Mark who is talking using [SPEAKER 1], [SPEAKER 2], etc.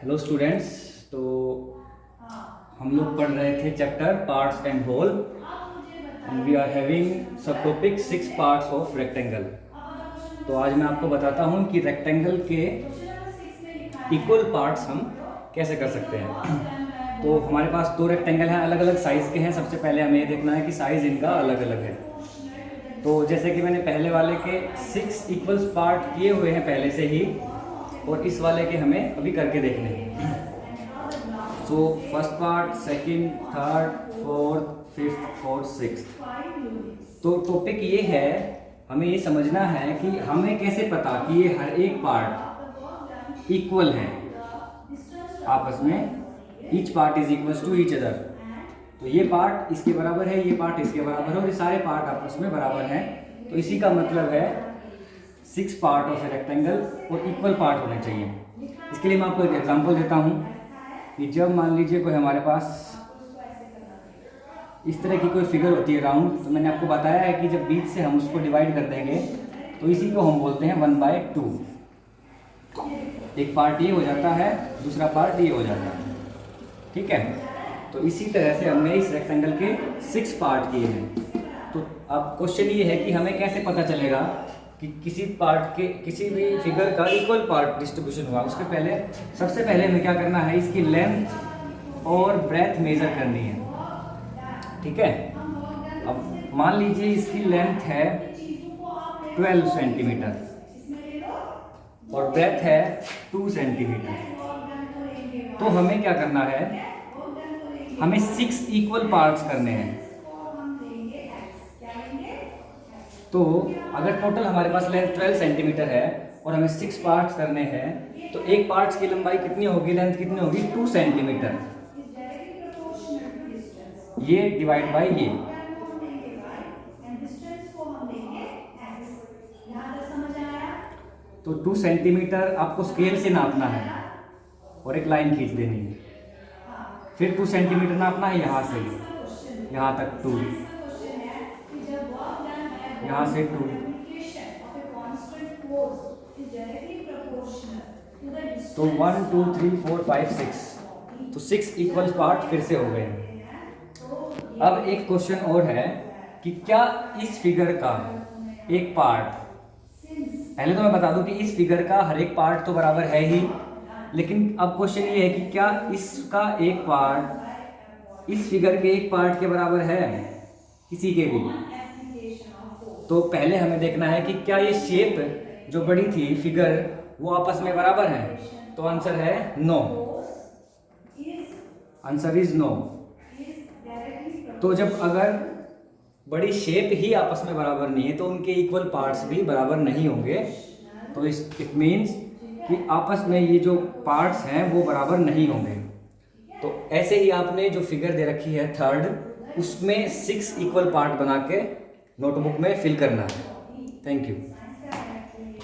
[SPEAKER 1] Hello students. तो हम लोग पढ़ रहे थे chapter parts and whole and we are having sub topic 6 parts of rectangle. तो आज मैं आपको बताता हूँ कि रेक्टेंगल के इक्वल पार्ट्स हम कैसे कर सकते हैं। तो हमारे पास दो रेक्टेंगल हैं, अलग अलग साइज़ के हैं। सबसे पहले हमें ये देखना है कि साइज़ इनका अलग अलग है। तो जैसे कि मैंने पहले वाले के 6 इक्वल्स पार्ट किए हुए हैं पहले से ही, और इस वाले के हमें अभी करके देखने हैं। So first part, second, third, fourth, fifth और सिक्स्थ। तो टॉपिक ये है, हमें ये समझना है कि हमें कैसे पता कि ये हर एक पार्ट इक्वल है आपस में। Each part is equal to each other. तो ये पार्ट इसके बराबर है, ये पार्ट इसके बराबर है और ये सारे पार्ट आपस में बराबर हैं। तो इसी का मतलब है 6 पार्ट ऑफ ए रेक्टेंगल और इक्वल पार्ट होने चाहिए। इसके लिए मैं आपको एक एग्जांपल देता हूँ कि जब मान लीजिए कोई हमारे पास इस तरह की कोई फिगर होती है राउंड, तो मैंने आपको बताया है कि जब बीच से हम उसको डिवाइड कर देंगे तो इसी को हम बोलते हैं 1/2। एक पार्ट ये हो जाता है, दूसरा पार्ट ये हो जाता है, ठीक है। तो इसी तरह से हमने इस रेक्टेंगल के 6 पार्ट किए हैं। तो अब क्वेश्चन ये है कि हमें कैसे पता चलेगा कि किसी पार्ट के किसी भी फिगर का इक्वल पार्ट डिस्ट्रीब्यूशन हुआ। उसके पहले सबसे पहले हमें क्या करना है, इसकी लेंथ और ब्रेथ मेजर करनी है, ठीक है। अब मान लीजिए इसकी लेंथ है 12 सेंटीमीटर और ब्रेथ है 2 सेंटीमीटर। तो हमें क्या करना है, हमें 6 इक्वल पार्ट्स करने हैं। तो अगर टोटल हमारे पास लेंथ 12 सेंटीमीटर है और हमें 6 पार्ट्स करने हैं, तो एक पार्ट्स की लंबाई कितनी होगी, लेंथ कितनी होगी, 2 सेंटीमीटर। ये डिवाइड बाय ये, तो 2 सेंटीमीटर आपको स्केल से नापना है और एक लाइन खींच देनी है। फिर 2 सेंटीमीटर नापना है यहाँ से यहाँ तक 2, यहाँ से 2, तो 1 2 3 4 5 6, तो 6 इक्वल पार्ट फिर से हो गए हैं। अब एक क्वेश्चन और है कि क्या इस फिगर का एक पार्ट, पहले तो मैं बता दूं कि इस फिगर का हर एक पार्ट तो बराबर है ही, लेकिन अब क्वेश्चन ये है कि क्या इसका एक पार्ट इस फिगर के एक पार्ट के बराबर है किसी के भी। तो पहले हमें देखना है कि क्या ये शेप जो बड़ी थी फिगर वो आपस में बराबर है। तो आंसर है नो, आंसर इज नो। तो जब अगर बड़ी शेप ही आपस में बराबर नहीं है तो उनके इक्वल पार्ट्स भी बराबर नहीं होंगे। तो इट मीन्स कि आपस में ये जो पार्ट्स हैं वो बराबर नहीं होंगे। तो ऐसे ही आपने जो फिगर दे रखी है थर्ड, उसमें 6 इक्वल पार्ट बना के नोटबुक में फिल करना है। Thank you.